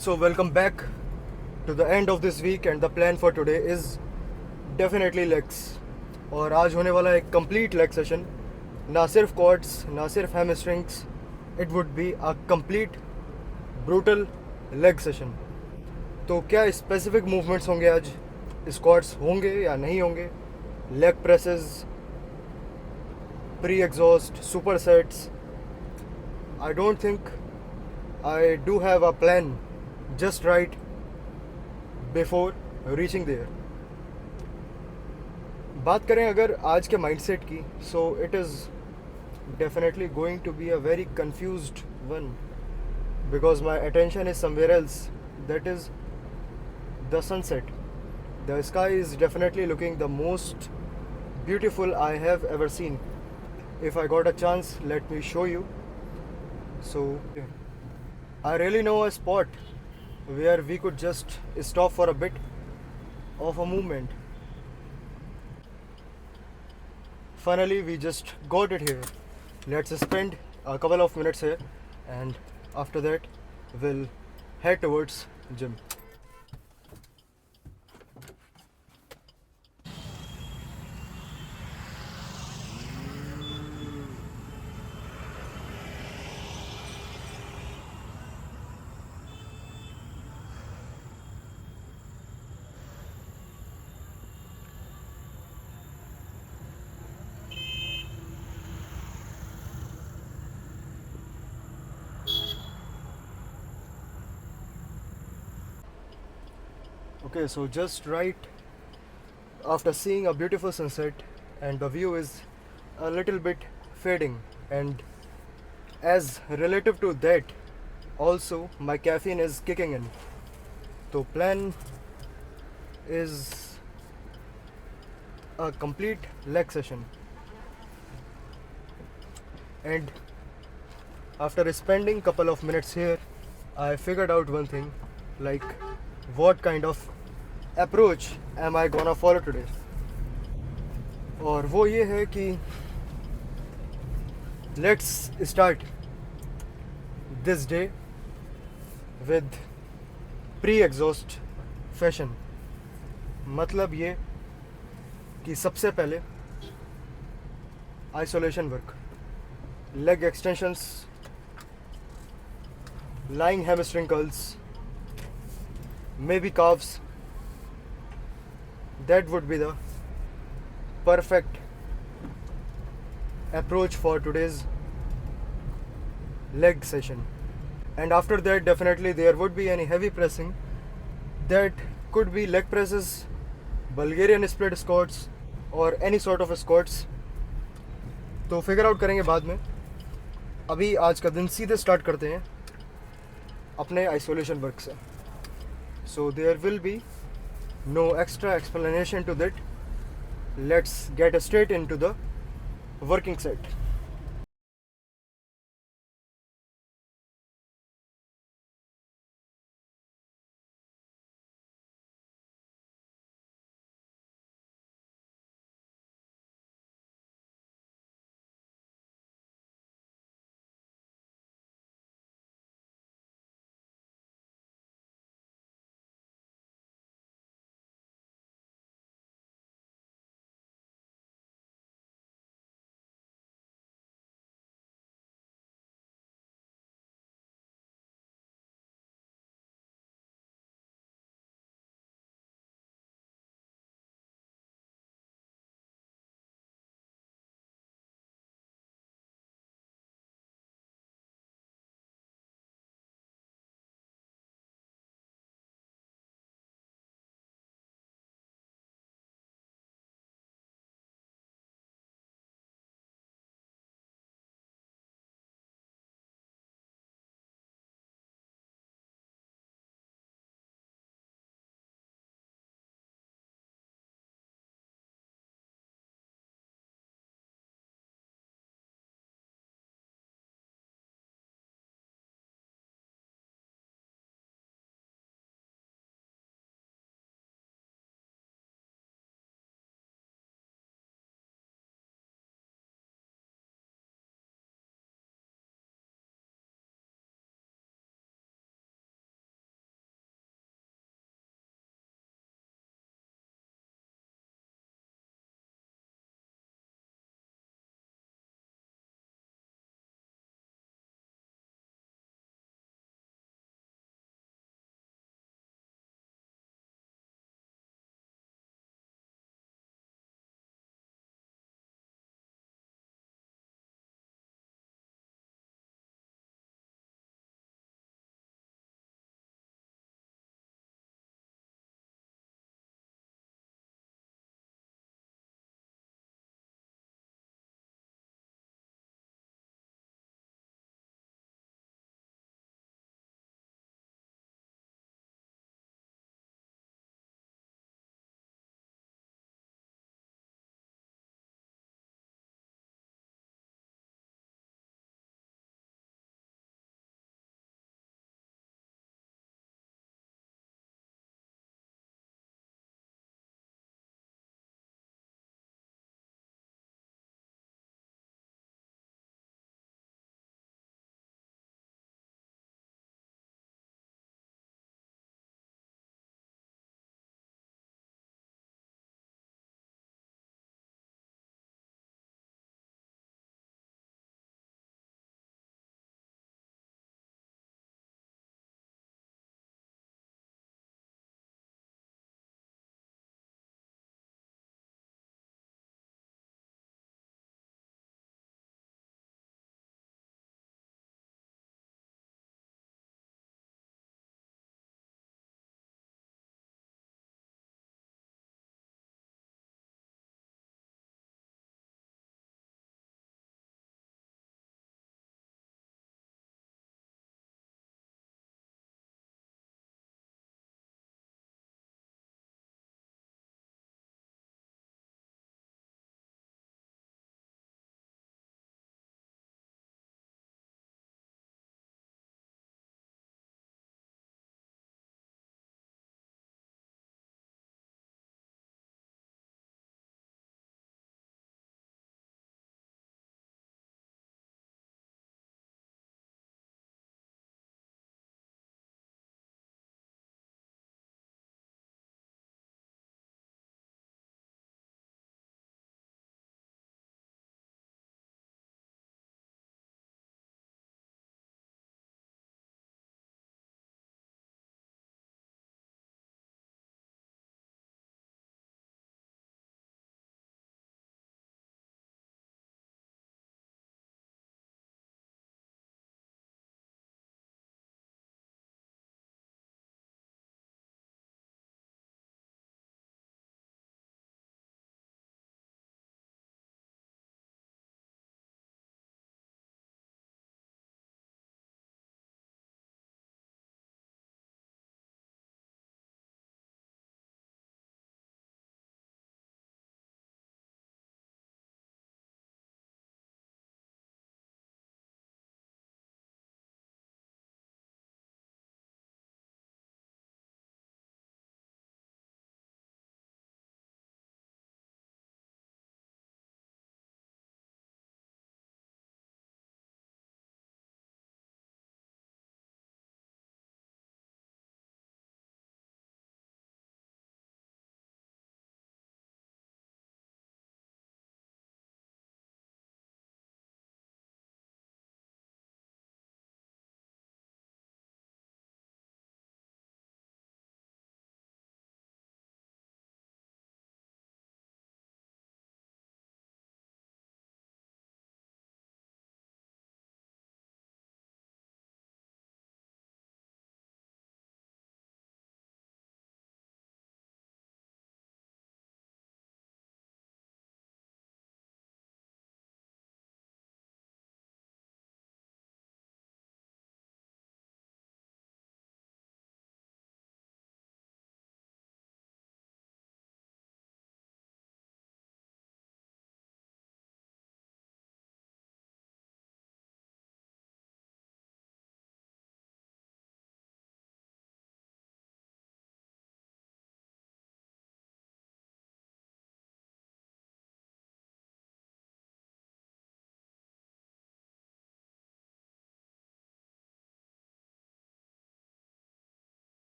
So, welcome back to the end of this week, and the plan for today is definitely legs. और आज होने वाला है एक complete leg session. ना सिर्फ quads, ना सिर्फ hamstrings. It would be a complete brutal leg session. तो क्या स्पेसिफिक मूवमेंट्स होंगे आज? स्क्वाट्स होंगे या नहीं होंगे? Leg presses, pre exhaust, super sets? I don't think I do have a plan just right before reaching there. बात करें अगर आज के माइंडसेट की, so it is definitely going to be a very confused one because my attention is somewhere else. That is the sunset. The sky is definitely looking the most beautiful I have ever seen. If I got a chance, let me show you. So I really know a spot where we could just stop for a bit of a movement. Finally, we just got it here. Let's spend a couple of minutes here, and after that, we'll head towards gym. Okay, so just right after seeing a beautiful sunset, and the view is a little bit fading, and as relative to that, also my caffeine is kicking in. So plan is a complete leg session, and after spending couple of minutes here, I figured out one thing, like what kind of approach am I gonna follow today. और वो ये है कि let's start this day with pre-exhaust fashion. मतलब ये कि सबसे पहले isolation work, leg extensions, lying hamstring curls, maybe calves. That would be the perfect approach for today's leg session. And after that, definitely there would be any heavy pressing. That could be leg presses, Bulgarian split squats, or any sort of squats. तो figure out करेंगे बाद में. अभी आज का दिन सीधे start करते हैं अपने आइसोलेशन वर्क से. So there will be no extra explanation to that. Let's get straight into the working set.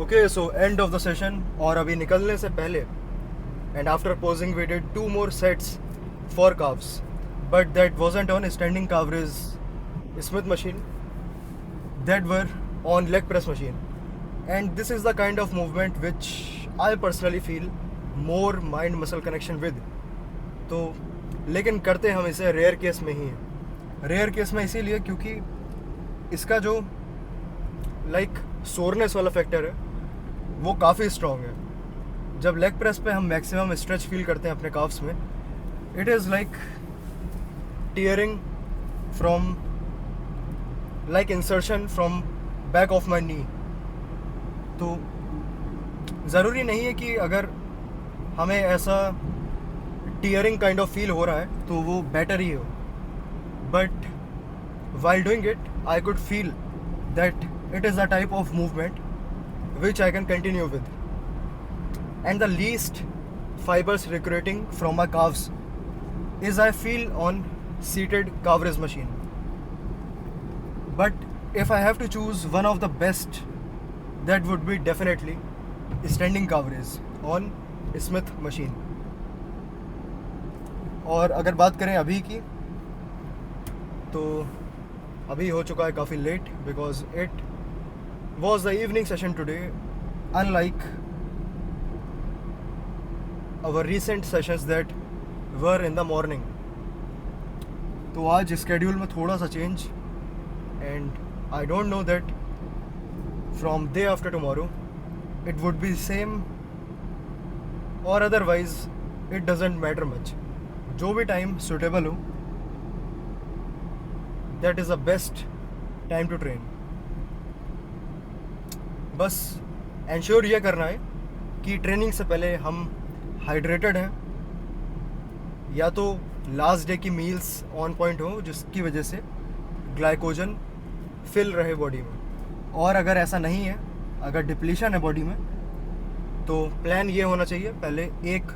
Okay, so end of the session, और अभी निकलने से पहले and after posing we did 2 more sets for calves, but that wasn't on standing calf raise Smith machine, that were on leg press machine. And this is the kind of movement which I personally feel more mind muscle connection with. तो लेकिन करते हम इसे rare case में ही हैं। Rare case में इसीलिए क्योंकि इसका जो सोरनेस वाला फैक्टर है वो काफ़ी स्ट्रॉन्ग है। जब लेग प्रेस पे हम मैक्सिमम स्ट्रेच फील करते हैं अपने काफ्स में, it is like tearing from insertion from back of my knee. तो ज़रूरी नहीं है कि अगर हमें ऐसा टीयरिंग काइंड ऑफ फील हो रहा है तो वो बेटर ही हो, but while doing it I could feel that it is a type of movement which I can continue with, and the least fibers recruiting from my calves is I feel on seated calf raise machine. But if I have to choose one of the best, that would be definitely standing calf raise on Smith machine. और अगर बात करें अभी की, तो अभी हो चुका है काफ़ी late, because it was the evening session today, unlike our recent sessions that were in the morning. तो आज स्केड्यूल में थोड़ा सा change, and I don't know that from day after tomorrow it would be same और otherwise it doesn't matter much. जो भी time suitable हो, that is the best time to train. बस एंश्योर ये करना है कि ट्रेनिंग से पहले हम हाइड्रेटेड हैं, या तो लास्ट डे की मील्स ऑन पॉइंट हो जिसकी वजह से ग्लाइकोजन फिल रहे बॉडी में, और अगर ऐसा नहीं है, अगर डिप्लीशन है बॉडी में, तो प्लान ये होना चाहिए पहले 1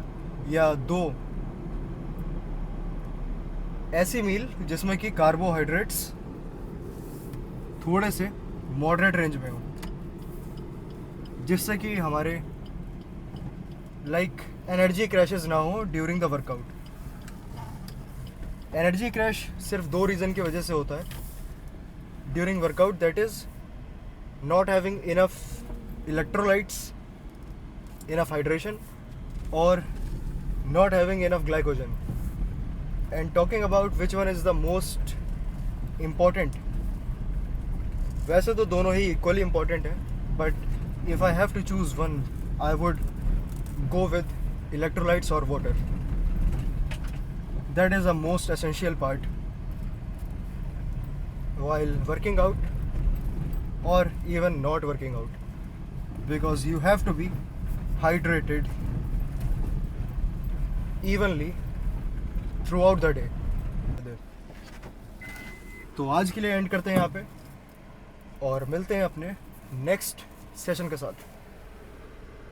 या 2 ऐसी मील जिसमें कि कार्बोहाइड्रेट्स थोड़े से मॉडरेट रेंज में हो, जिससे कि हमारे एनर्जी क्रैशेस ना हो during the workout. Energy crash सिर्फ 2 रीज़न की वजह से होता है during workout, that is not having enough electrolytes, enough hydration, और not having enough glycogen. And talking about which one is the most important, वैसे तो दोनों ही इक्वली इम्पॉर्टेंट हैं, but if I have to choose one, I would go with electrolytes or water. That is the most essential part while working out or even not working out, because you have to be hydrated evenly throughout the day. तो आज के लिए and करते हैं यहाँ पे, और मिलते हैं अपने नेक्स्ट सेशन के साथ।